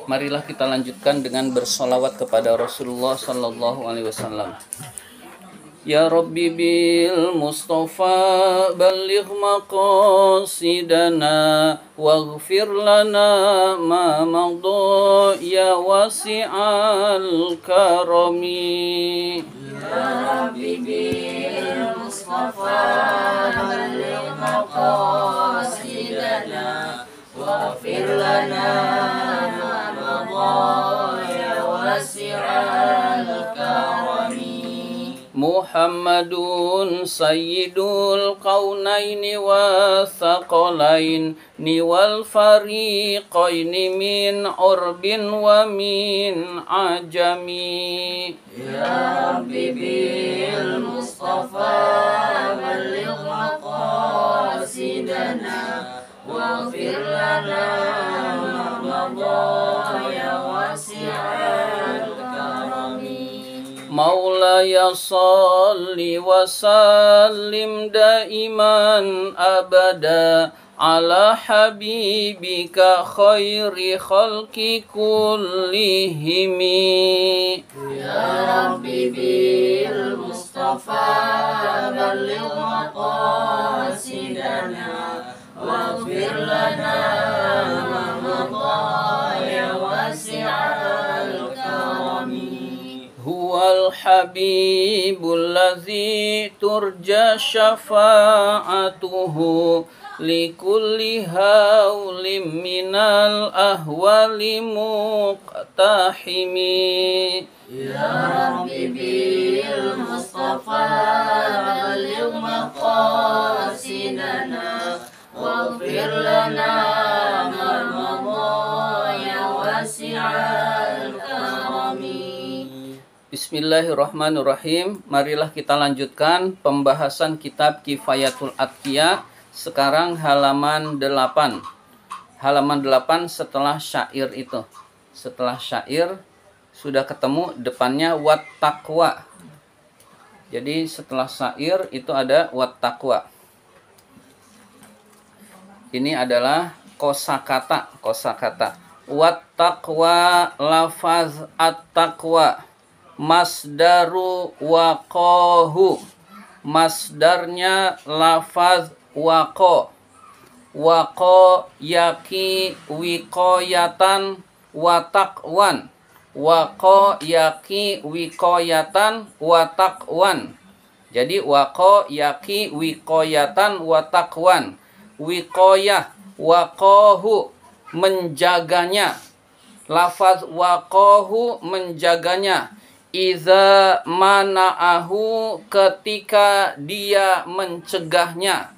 Marilah kita lanjutkan dengan bersolawat kepada Rasulullah Sallallahu Alaihi Wasallam. Ya Rabbi bil Mustafa balligh maqasidana waghfir lana ma madha ya wasi'al karami. Ya Rabbi bil Mustafa balligh maqasidana waghfir lana ma madha ya wasi'al karami. Muhammadun sayyidul qaunaini wa thaqalaini wal fariqaini min urbin wa min ajami. Ya Rabbi bil Mustafa balligh maqasidana waghfir lana ma madha ya wasi'al karami. Maulaya salli wa sallim daiman abada ala habibika khairi khalqi kullihimi. Ya Rabbi bil Mustafa balligh maqasidana waghfir lana ma madha ya wasi'al karami. Huwal habibul ladzi turja syafa'atuhu likulli haulim minal ahwali muqtahimi. Ya Rabbi bil Mustafa balligh maqasidana waghfir lana ma madha ya wasi'al karami. Bismillahirrahmanirrahim. Marilah kita lanjutkan pembahasan kitab Kifayatul Atqiya. Sekarang halaman 8. Halaman 8 setelah syair itu. Setelah syair sudah ketemu depannya wat taqwa. Jadi setelah syair itu ada wat taqwa. Ini adalah kosakata. Wat taqwa lafaz at-taqwa. Masdaru waqahu. Masdarnya lafaz waqo. Waqo yaki wiqoyatan wataqwan. Waqo yaki wiqoyatan wataqwan. Jadi waqo yaki wiqoyatan wataqwan. Wiqoyah waqahu menjaganya. Lafaz waqahu menjaganya. Iza mana'ahu ketika dia mencegahnya.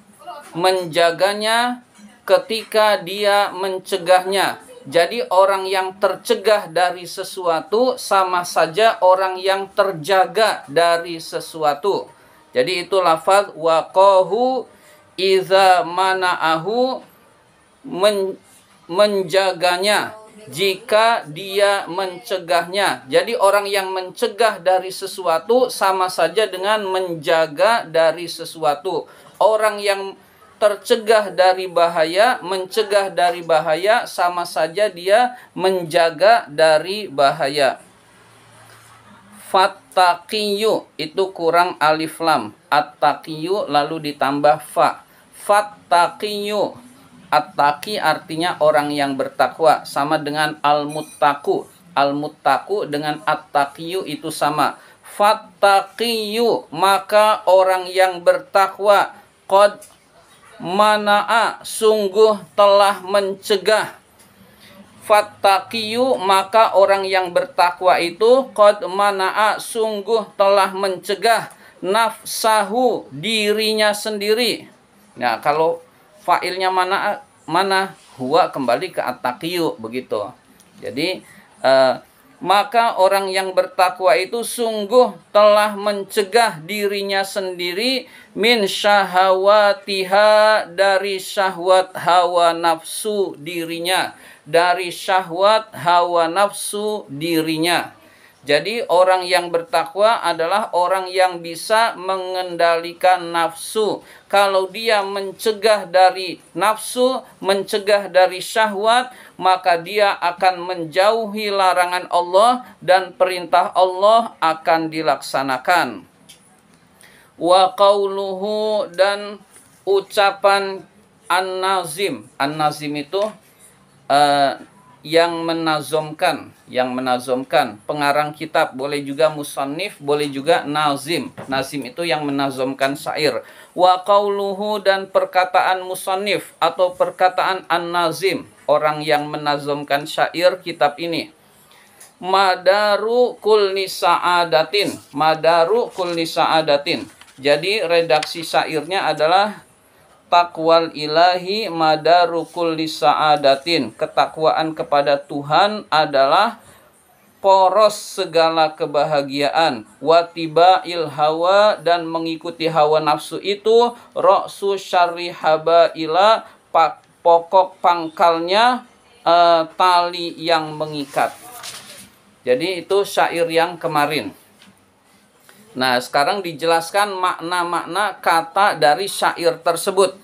Menjaganya ketika dia mencegahnya. Jadi orang yang tercegah dari sesuatu sama saja orang yang terjaga dari sesuatu. Jadi itu lafaz waqahu iza mana'ahu menjaganya jika dia mencegahnya. Jadi orang yang mencegah dari sesuatu sama saja dengan menjaga dari sesuatu. Orang yang tercegah dari bahaya, mencegah dari bahaya sama saja dia menjaga dari bahaya. Fattaqiyu itu kurang alif lam. At-taqiyu lalu ditambah fa. Fattaqiyu. At-taqi artinya orang yang bertakwa, sama dengan al-muttaqu. Al-muttaqu dengan at-taqiyu itu sama. Fattaqiyu maka orang yang bertakwa. Qad mana'a sungguh telah mencegah. Fattaqiyu maka orang yang bertakwa itu qad mana'a sungguh telah mencegah nafsahu dirinya sendiri. Nah, kalau fa'ilnya mana huwa kembali ke at-taqiyu begitu. Jadi maka orang yang bertakwa itu sungguh telah mencegah dirinya sendiri min syahawatiha dari syahwat hawa nafsu dirinya, dari syahwat hawa nafsu dirinya. Jadi orang yang bertakwa adalah orang yang bisa mengendalikan nafsu. Kalau dia mencegah dari nafsu, mencegah dari syahwat, maka dia akan menjauhi larangan Allah dan perintah Allah akan dilaksanakan. Wa qauluhu, dan ucapan an-nazim. An-nazim itu yang menazomkan, pengarang kitab, boleh juga musannif, boleh juga nazim. Nazim itu yang menazomkan syair. Wa qauluhu, dan perkataan musannif atau perkataan an-nazim, orang yang menazomkan syair kitab ini. Madaru kulli sa'adatin. Madaru kulli sa'adatin. Jadi redaksi syairnya adalah taqwal ilahi madaru kulli sa'adatin. Ketakwaan kepada Tuhan adalah poros segala kebahagiaan. Watiba'il hawa, dan mengikuti hawa nafsu itu ra'su syarri habaila, pokok pangkalnya tali yang mengikat. Jadi itu syair yang kemarin. Nah, sekarang dijelaskan makna-makna kata dari syair tersebut.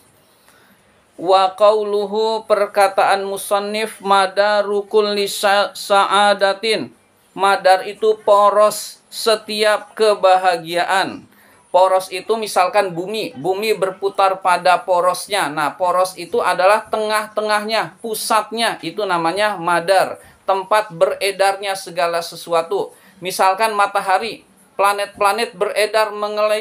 Wa qauluhu, perkataan musannif, madaru kulli sa'adatin. Madar itu poros setiap kebahagiaan. Poros itu misalkan bumi berputar pada porosnya. Nah, poros itu adalah tengah-tengahnya, pusatnya, itu namanya madar, tempat beredarnya segala sesuatu. Misalkan matahari, planet-planet beredar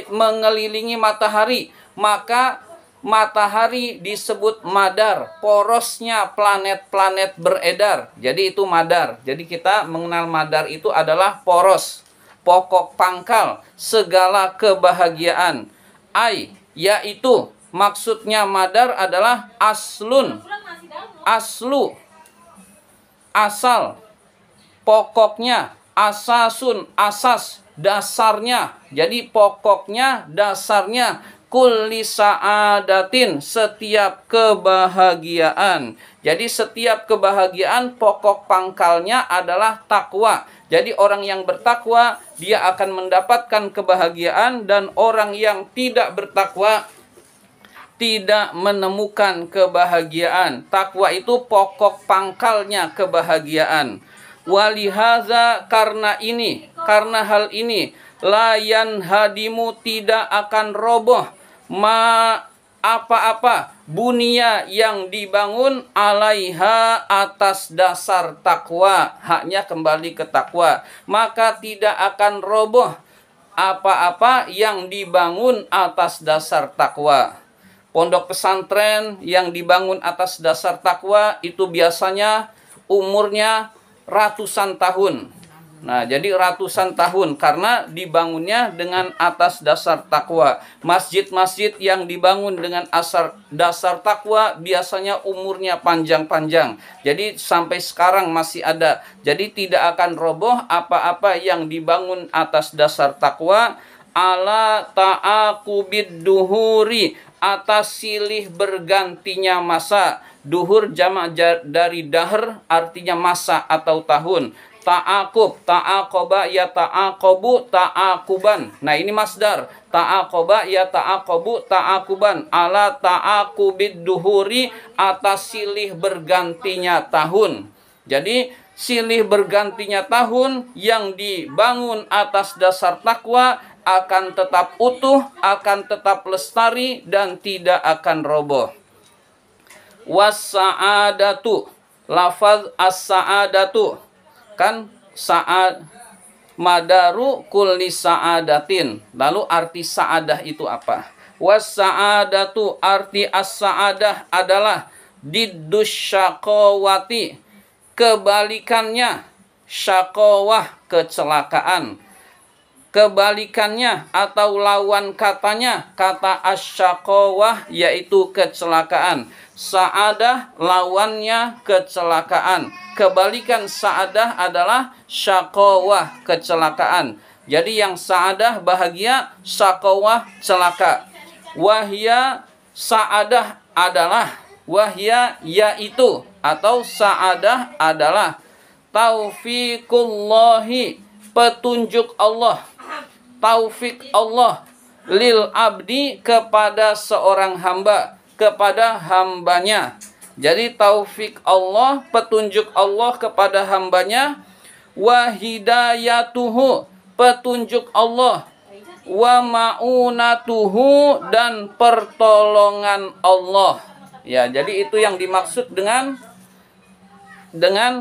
mengelilingi matahari, maka matahari disebut madar, porosnya planet-planet beredar. Jadi itu madar. Jadi kita mengenal madar itu adalah poros, pokok pangkal segala kebahagiaan. Yaitu maksudnya madar adalah aslu, asal, pokoknya, asasun, asas, dasarnya. Jadi pokoknya, dasarnya, kulli sa'adatin, setiap kebahagiaan. Jadi setiap kebahagiaan pokok pangkalnya adalah takwa. Jadi orang yang bertakwa dia akan mendapatkan kebahagiaan, dan orang yang tidak bertakwa tidak menemukan kebahagiaan. Takwa itu pokok pangkalnya kebahagiaan. Walihaza, karena hal ini, layan hadimu, tidak akan roboh, apa-apa bunia yang dibangun alaiha, atas dasar takwa, haknya kembali ke takwa, maka tidak akan roboh apa-apa yang dibangun atas dasar takwa. Pondok pesantren yang dibangun atas dasar takwa itu biasanya umurnya ratusan tahun. Nah, jadi ratusan tahun karena dibangunnya dengan atas dasar takwa. Masjid-masjid yang dibangun dengan dasar takwa biasanya umurnya panjang-panjang. Jadi sampai sekarang masih ada. Jadi tidak akan roboh apa-apa yang dibangun atas dasar takwa. Ala ta'aqubid duhuri, atas silih bergantinya masa. Duhur jamak dari dahr, artinya masa atau tahun. Ta'aqub, ta'aqoba ya ta'aqobu, ta'aquban. Nah, ini masdar. Ta'aqoba ya ta'aqobu, ta'aquban. Ala ta'aqubid duhuri, atas silih bergantinya tahun. Jadi silih bergantinya tahun yang dibangun atas dasar takwa akan tetap utuh, akan tetap lestari, dan tidak akan roboh. Was-sa'adatu, lafaz as-sa'adatu, kan sa'ad, madaru kulli sa'adatin. Lalu arti sa'adah itu apa? Was-sa'adatu, arti as-sa'adah adalah diddus syaqawati, kebalikannya syaqawah, kecelakaan. Kebalikannya atau lawan katanya, kata asyaqawah yaitu kecelakaan. Sa'adah lawannya kecelakaan. Kebalikan sa'adah adalah syaqawah, kecelakaan. Jadi yang sa'adah bahagia, syaqawah celaka. Wahya sa'adah adalah, wahya yaitu, atau sa'adah adalah taufiqullahi, petunjuk Allah, taufik Allah lil abdi kepada seorang hamba, kepada hambanya. Jadi taufik Allah, petunjuk Allah kepada hambanya, wa hidayatuhu, petunjuk Allah, wa ma'unatuhu, dan pertolongan Allah. Ya, jadi itu yang dimaksud dengan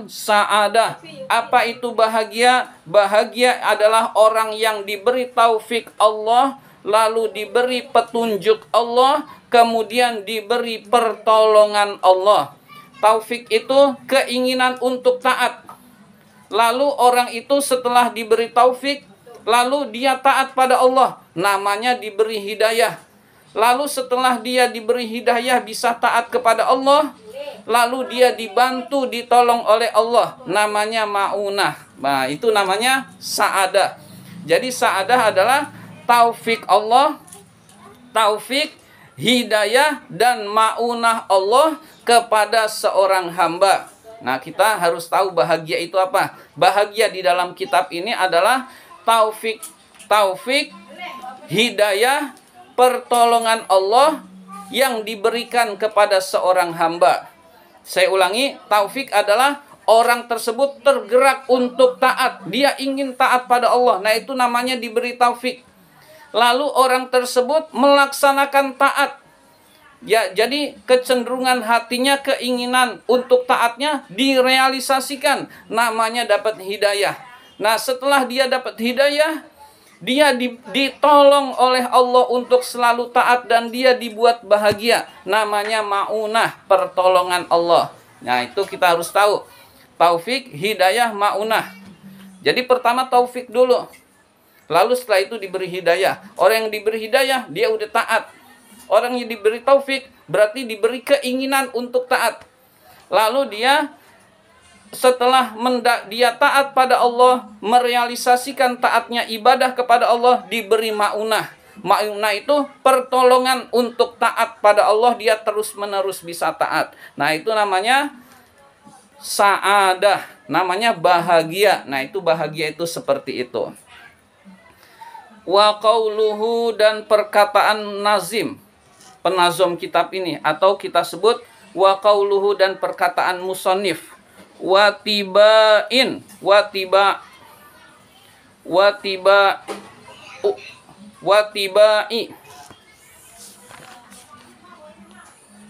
sa'adah. Apa itu bahagia? Bahagia adalah orang yang diberi taufik Allah, lalu diberi petunjuk Allah, kemudian diberi pertolongan Allah. Taufik itu keinginan untuk taat. Lalu orang itu setelah diberi taufik, lalu dia taat pada Allah, namanya diberi hidayah. Lalu setelah dia diberi hidayah bisa taat kepada Allah, lalu dia dibantu, ditolong oleh Allah, namanya ma'unah. Nah, itu namanya sa'adah. Jadi sa'adah adalah taufik Allah, taufik, hidayah, dan ma'unah Allah kepada seorang hamba. Nah, kita harus tahu bahagia itu apa. Bahagia di dalam kitab ini adalah taufik, hidayah, pertolongan Allah yang diberikan kepada seorang hamba. Saya ulangi, taufik adalah orang tersebut tergerak untuk taat. Dia ingin taat pada Allah. Nah, itu namanya diberi taufik. Lalu orang tersebut melaksanakan taat. Ya, jadi kecenderungan hatinya, keinginan untuk taatnya direalisasikan. Namanya dapat hidayah. Nah, setelah dia dapat hidayah, dia ditolong oleh Allah untuk selalu taat dan dia dibuat bahagia. Namanya ma'unah, pertolongan Allah. Nah, itu kita harus tahu. Taufik, hidayah, ma'unah. Jadi pertama taufik dulu. Lalu setelah itu diberi hidayah. Orang yang diberi hidayah, dia udah taat. Orang yang diberi taufik, berarti diberi keinginan untuk taat. Lalu dia setelah dia taat pada Allah, merealisasikan taatnya ibadah kepada Allah, diberi ma'unah. Ma'unah itu pertolongan untuk taat pada Allah, dia terus-menerus bisa taat. Nah, itu namanya sa'adah, namanya bahagia. Nah, itu bahagia itu seperti itu. Wa qauluhu, dan perkataan nazim, penazom kitab ini, atau kita sebut wa qauluhu, dan perkataan musannif. Watibain, watibai,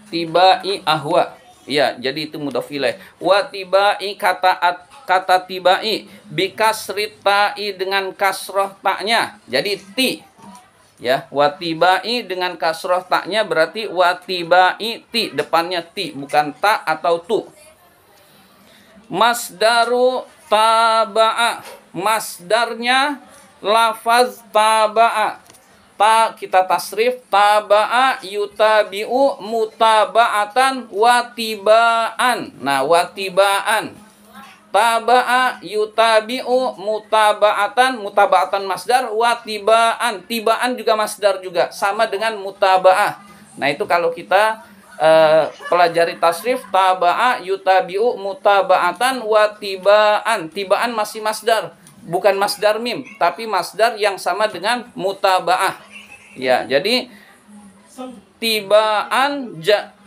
tibai ahwa. Ya, jadi itu mudhaf ilaih. Watibai, kata tibai bikasritai, dengan kasroh taknya. Jadi ti. Ya, watibai dengan kasroh taknya berarti watibai ti, depannya ti, bukan ta atau tu. Masdaru taba'a, masdarnya lafaz taba'a. Ta kita tasrif, taba'a yutabi'u mutaba'atan watiba'an. Nah, watiba'an. Taba'a yutabi'u mutaba'atan, mutaba'atan masdar, watiba'an. Tiba'an juga masdar juga, sama dengan mutaba'ah. Nah, itu kalau kita pelajari tasrif, taba'a yutabi'u mutaba'atan watiba'an. Tiba'an masih masdar, bukan masdar mim, tapi masdar yang sama dengan mutaba'ah. Ya, jadi tiba'an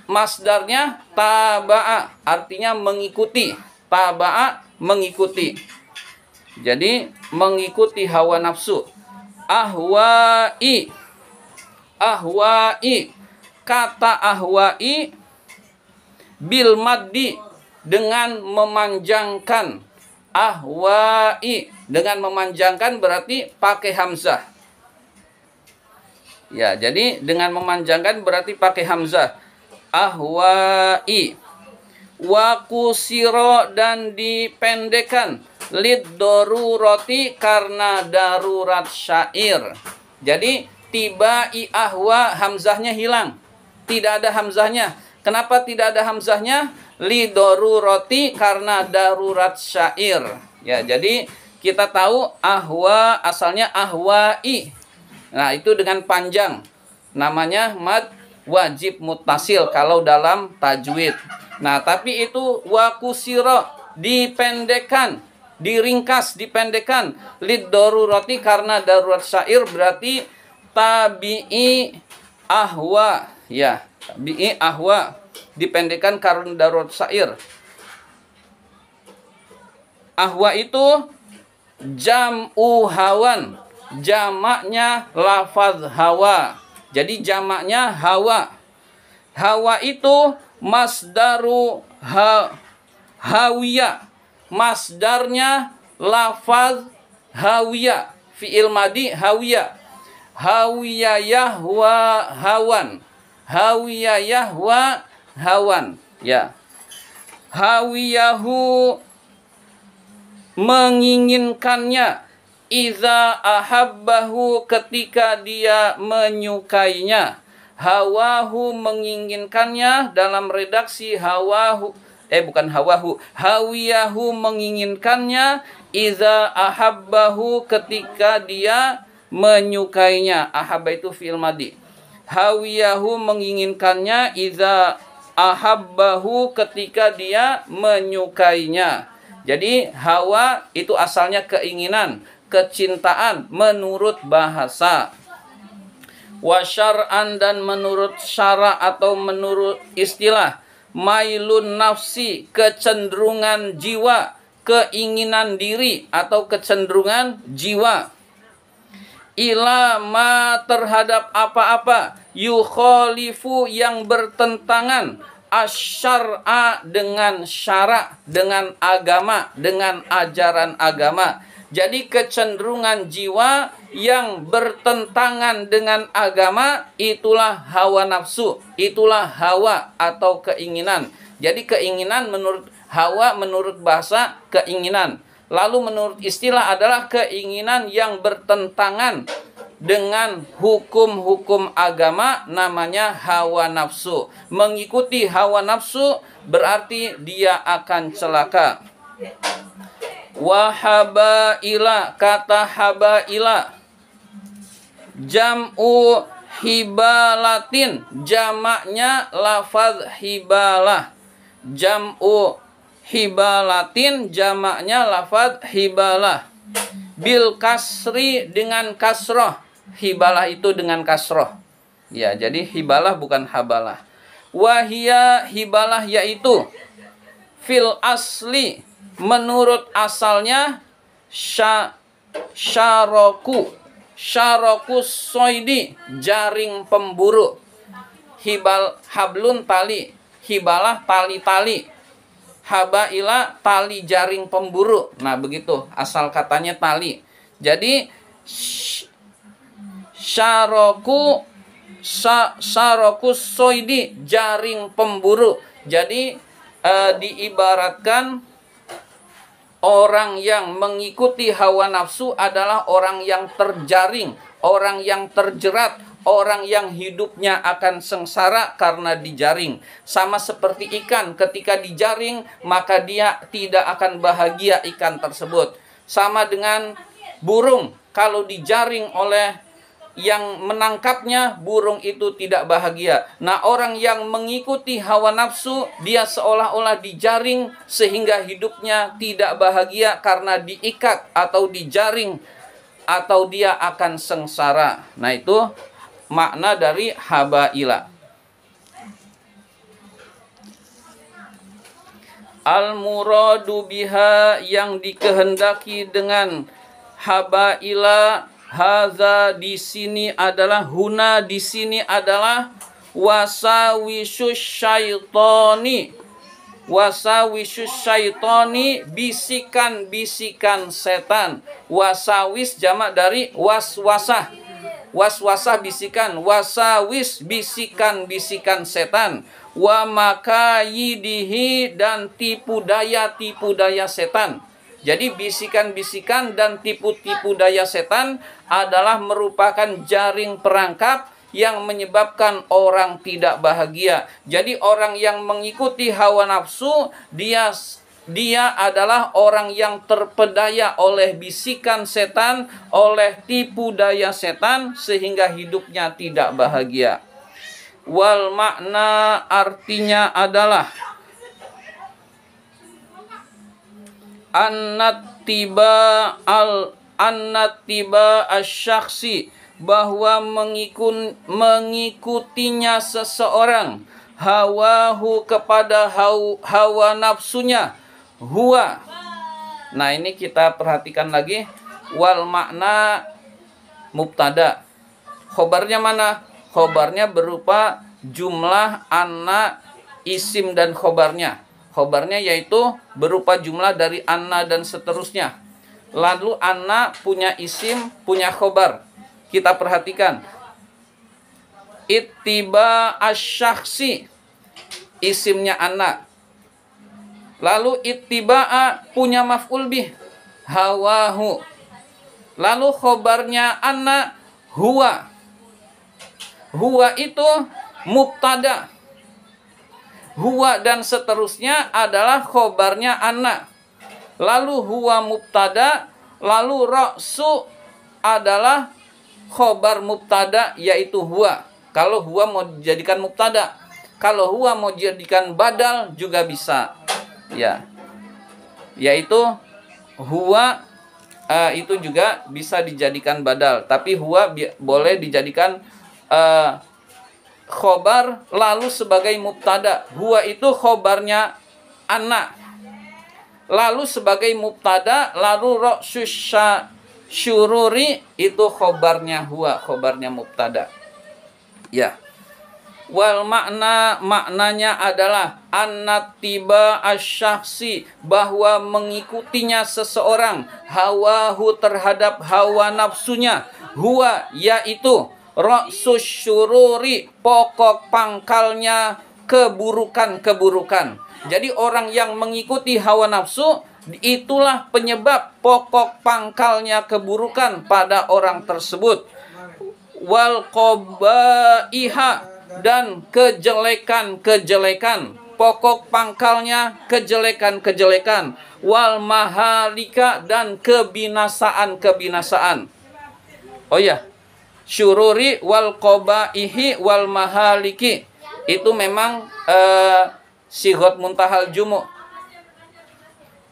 masdarnya taba'a, artinya mengikuti. Taba'a mengikuti. Jadi mengikuti hawa nafsu. Ahwa'i, ahwa'i, kata ahwa'i bil maddi, dengan memanjangkan. Ahwa'i dengan memanjangkan berarti pakai hamzah. Ya, jadi dengan memanjangkan berarti pakai hamzah. Ahwa'i. Wa kusiro, dan dipendekkan. Lid darurati, karena darurat syair. Jadi tibai ahwa, hamzahnya hilang. Tidak ada hamzahnya. Kenapa tidak ada hamzahnya? Li darurati, karena darurat syair. Ya, jadi kita tahu ahwa asalnya ahwa'i. Nah, itu dengan panjang. Namanya mad wajib muttasil kalau dalam tajwid. Nah, tapi itu wa kusiro, dipendekkan. diringkas, dipendekkan. Lid darurati, karena darurat syair berarti tabi'i ahwa, ya, tabi'i ahwa, dipendekkan karena darurat syair. Ahwa itu jam'u hawan, jamaknya lafaz hawa. Jadi jamaknya hawa. Hawa itu masdaru hawiyah. Masdarnya lafaz hawiyah. Fi'il madi hawiyah. Hawiyah yahwa hawan. Hawiyah yahwa hawan. Ya. Hawiyahu menginginkannya, iza ahabbahu ketika dia menyukainya, hawahu menginginkannya, dalam redaksi hawahu, bukan hawahu, hawiyahu menginginkannya, iza ahabbahu ketika dia menyukainya. Ahabba itu fi'il madi. Hawiyahu menginginkannya, iza ahabbahu ketika dia menyukainya. Jadi hawa itu asalnya keinginan, kecintaan menurut bahasa. Wa syar'an, dan menurut syara atau menurut istilah, mailun nafsi, kecenderungan jiwa, keinginan diri atau kecenderungan jiwa. Ila ma, terhadap apa-apa, yukhalifu yang bertentangan, asyar'a dengan syara, dengan agama, dengan ajaran agama. Jadi kecenderungan jiwa yang bertentangan dengan agama, itulah hawa nafsu, itulah hawa atau keinginan. Jadi keinginan menurut hawa, menurut bahasa keinginan. Lalu menurut istilah adalah keinginan yang bertentangan dengan hukum-hukum agama, namanya hawa nafsu. Mengikuti hawa nafsu berarti dia akan celaka. Wahabaila, kata habaila jam'u hibalatin, jamaknya lafaz hibalah. Jam'u hibalatin, jamaknya lafaz hibalah. Bil kasri, dengan kasroh. Hibalah itu dengan kasroh. Ya, jadi hibalah bukan habalah. Wahia, hibalah yaitu fil asli, menurut asalnya, syaroku. Syaroku soidi, jaring pemburu. Hablun tali. Hibalah tali-tali. Habaila tali jaring pemburu. Nah begitu asal katanya tali. Jadi syaroku soidi, jaring pemburu. Jadi diibaratkan orang yang mengikuti hawa nafsu adalah orang yang terjaring, orang yang terjerat, orang yang hidupnya akan sengsara karena dijaring. Sama seperti ikan, ketika dijaring maka dia tidak akan bahagia ikan tersebut. Sama dengan burung, kalau dijaring oleh yang menangkapnya, burung itu tidak bahagia. Nah, orang yang mengikuti hawa nafsu, dia seolah-olah dijaring sehingga hidupnya tidak bahagia karena diikat atau dijaring, atau dia akan sengsara. Nah, itu makna dari habaila. Al-muradu biha, yang dikehendaki dengan habaila, haza di sini adalah, huna di sini adalah wasawisus syaitoni. Wasawisus syaitoni, bisikan-bisikan setan. Wasawis jamak dari waswasah. Waswasah bisikan, wasawis bisikan-bisikan setan. Wa makayidihi, dan tipu daya setan. Jadi bisikan-bisikan dan tipu-tipu daya setan adalah merupakan jaring perangkap yang menyebabkan orang tidak bahagia. Jadi orang yang mengikuti hawa nafsu, dia adalah orang yang terpedaya oleh bisikan setan, oleh tipu daya setan, sehingga hidupnya tidak bahagia. Wal makna, artinya adalah annatiba asyaksi, bahwa mengikutinya seseorang, hawahu kepada hawa nafsunya, huwa. Nah ini kita perhatikan lagi, wal makna mubtada. Khobarnya mana? Khobarnya berupa jumlah anna, isim dan khobarnya. Khobarnya yaitu berupa jumlah dari anna dan seterusnya. Lalu anna punya isim, punya khobar. Kita perhatikan. Ittiba asyaksi, isimnya anna. Lalu ittiba'a punya maf'ul bih, hawahu. Lalu khobarnya anna, huwa. Huwa itu mubtada. Huwa dan seterusnya adalah khobarnya anna. Lalu huwa mubtada, lalu ra'su adalah khobar mubtada, yaitu huwa. Kalau huwa mau dijadikan mubtada, kalau huwa mau dijadikan badal juga bisa. Ya. Yaitu huwa itu juga bisa dijadikan badal, tapi huwa boleh dijadikan khobar lalu sebagai mubtada. Huwa itu khobarnya anna, lalu sebagai mubtada, lalu ra'sus syururi itu khobarnya huwa, khobarnya mubtada. Ya. Wal maknanya adalah annatiba asyaksi, bahwa mengikutinya seseorang, hawahu terhadap hawa nafsunya, huwa yaitu ra'sus syururi, pokok pangkalnya keburukan-keburukan. Jadi orang yang mengikuti hawa nafsu, itulah penyebab pokok pangkalnya keburukan pada orang tersebut. Wal qabaiha, dan kejelekan-kejelekan, pokok pangkalnya kejelekan-kejelekan. Wal mahalika, dan kebinasaan-kebinasaan. Oh ya, syururi wal qabaihi wal mahaliki itu memang sighot muntahal jumu,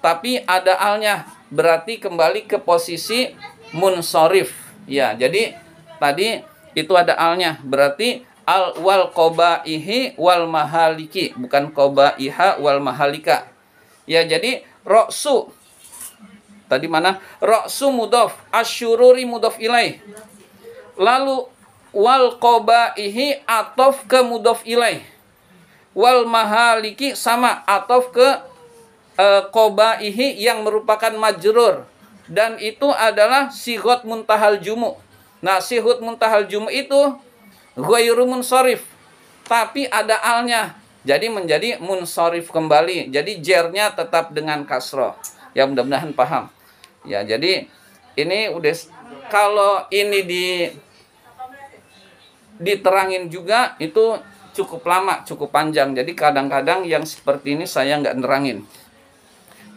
tapi ada alnya, berarti kembali ke posisi munsorif. Ya, jadi tadi itu ada alnya, berarti al wal qabaihi wal mahaliki, bukan qabaiha wal mahalika. Ya, jadi ra'su tadi mana? Ra'su mudhaf, asyururi mudhaf ilaih. Lalu wal qabaihi atof ke mudhaf ilaih. Wal mahaliki sama, atof ke qabaihi yang merupakan majrur, dan itu adalah sighot muntahal jumu. Nah, sighot muntahal jumu itu ghairu munsharif, tapi ada alnya, jadi menjadi munsharif kembali. Jadi jernya tetap dengan kasroh. Ya, mudah-mudahan paham. Ya, jadi ini udah, kalau ini diterangin juga itu cukup lama, cukup panjang. Jadi kadang-kadang yang seperti ini saya nggak nerangin.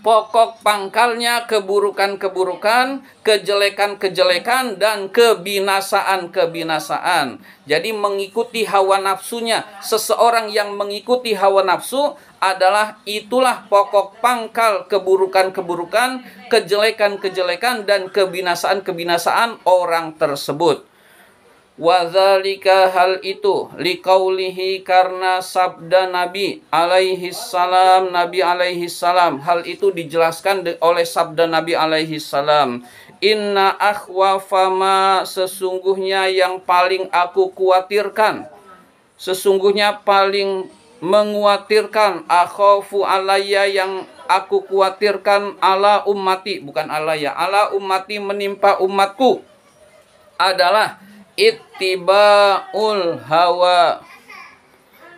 Pokok pangkalnya keburukan-keburukan, kejelekan-kejelekan, dan kebinasaan-kebinasaan. Jadi mengikuti hawa nafsunya, seseorang yang mengikuti hawa nafsu adalah itulah pokok pangkal keburukan-keburukan, kejelekan-kejelekan, dan kebinasaan-kebinasaan orang tersebut. Wadzalika, hal itu, liqaulihi, karena sabda Nabi alaihi salam, Nabi alaihi salam, hal itu dijelaskan oleh sabda Nabi alaihi salam. Inna akhwafa ma, sesungguhnya yang paling aku khawatirkan, sesungguhnya paling mengkhawatirkan, akhafu alayya, yang aku khawatirkan, ala ummati, bukan alayya, ala ummati, menimpa umatku, adalah ittiba'ul hawa,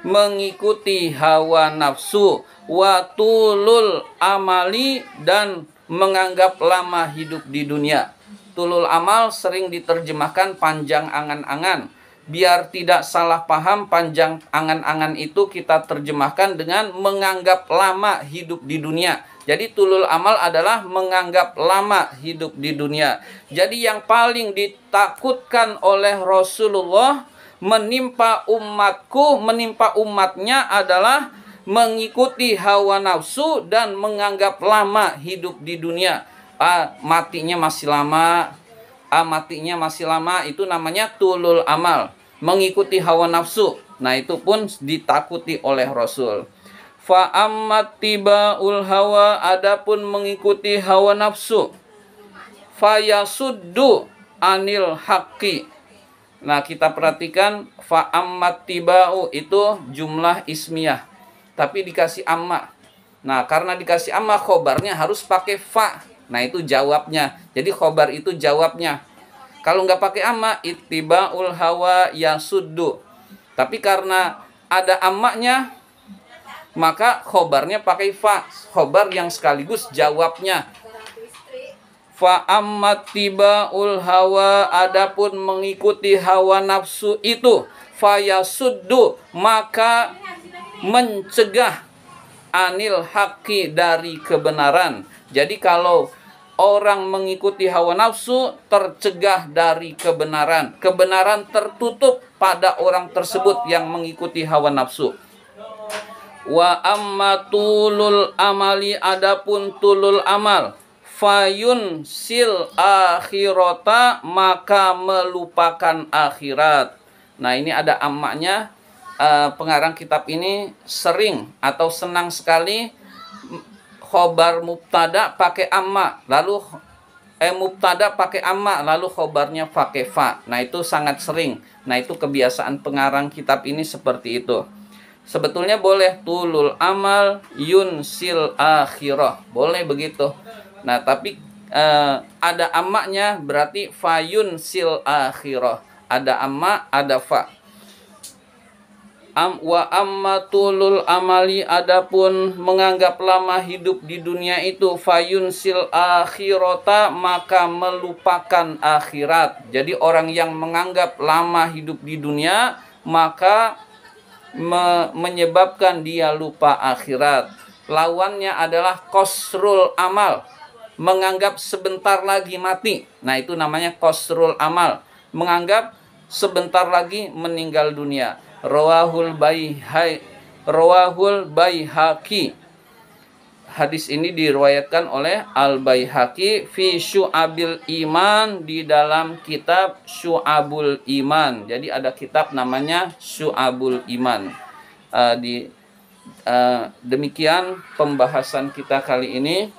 mengikuti hawa nafsu, wa tulul amali, dan menganggap lama hidup di dunia. Tulul amal sering diterjemahkan panjang angan-angan. Biar tidak salah paham, panjang angan-angan itu kita terjemahkan dengan menganggap lama hidup di dunia. Jadi tulul amal adalah menganggap lama hidup di dunia. Jadi yang paling ditakutkan oleh Rasulullah menimpa umatku, menimpa umatnya adalah mengikuti hawa nafsu dan menganggap lama hidup di dunia. Matinya masih lama, matinya masih lama, itu namanya tulul amal, mengikuti hawa nafsu. Nah, itu pun ditakuti oleh Rasul. Fa ammat tibaul hawa, adapun mengikuti hawa nafsu, fayasuddu anil haqqi. Nah, kita perhatikan fa ammat tibau itu jumlah ismiyah, tapi dikasih amma. Nah, karena dikasih amma, khobarnya harus pakai fa. Nah, itu jawabnya. Jadi khobar itu jawabnya. Kalau nggak pakai amma, ittibaul hawa yasuddu. Tapi karena ada ammanya, maka khobarnya pakai fa. Khobar yang sekaligus jawabnya. Fa ammat tibaul hawa, adapun mengikuti hawa nafsu itu, fayasuddu, maka mencegah, anil haqqi, dari kebenaran. Jadi kalau orang mengikuti hawa nafsu, tercegah dari kebenaran. Kebenaran tertutup pada orang tersebut yang mengikuti hawa nafsu. Wa amma tulul amali, adapun tulul amal, fayun sil akhirata, maka melupakan akhirat. Nah, ini ada ammaknya. Pengarang kitab ini sering atau senang sekali khobar mubtada pakai amma, lalu mubtada pakai amma, lalu khobarnya pakai fa. Nah, itu sangat sering. Nah, itu kebiasaan pengarang kitab ini seperti itu. Sebetulnya boleh tulul amal yunsil akhirah, boleh begitu. Nah, tapi ada ammaknya, berarti fayun sil akhirah. Ada amma, ada fa. Wa amma tulul amali, adapun menganggap lama hidup di dunia itu, fayun sil akhirata, maka melupakan akhirat. Jadi orang yang menganggap lama hidup di dunia, maka menyebabkan dia lupa akhirat. Lawannya adalah qasrul amal, menganggap sebentar lagi mati. Nah, itu namanya qasrul amal, menganggap sebentar lagi meninggal dunia. Rawahul Baihaqi. Hadis ini diriwayatkan oleh Al-Baihaqi fi Syu'abil Iman, di dalam kitab Syu'abul Iman. Jadi ada kitab namanya Syu'abul Iman. Demikian pembahasan kita kali ini.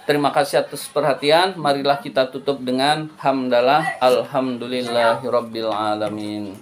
Terima kasih atas perhatian. Marilah kita tutup dengan hamdalah. Alhamdulillahirabbil alamin.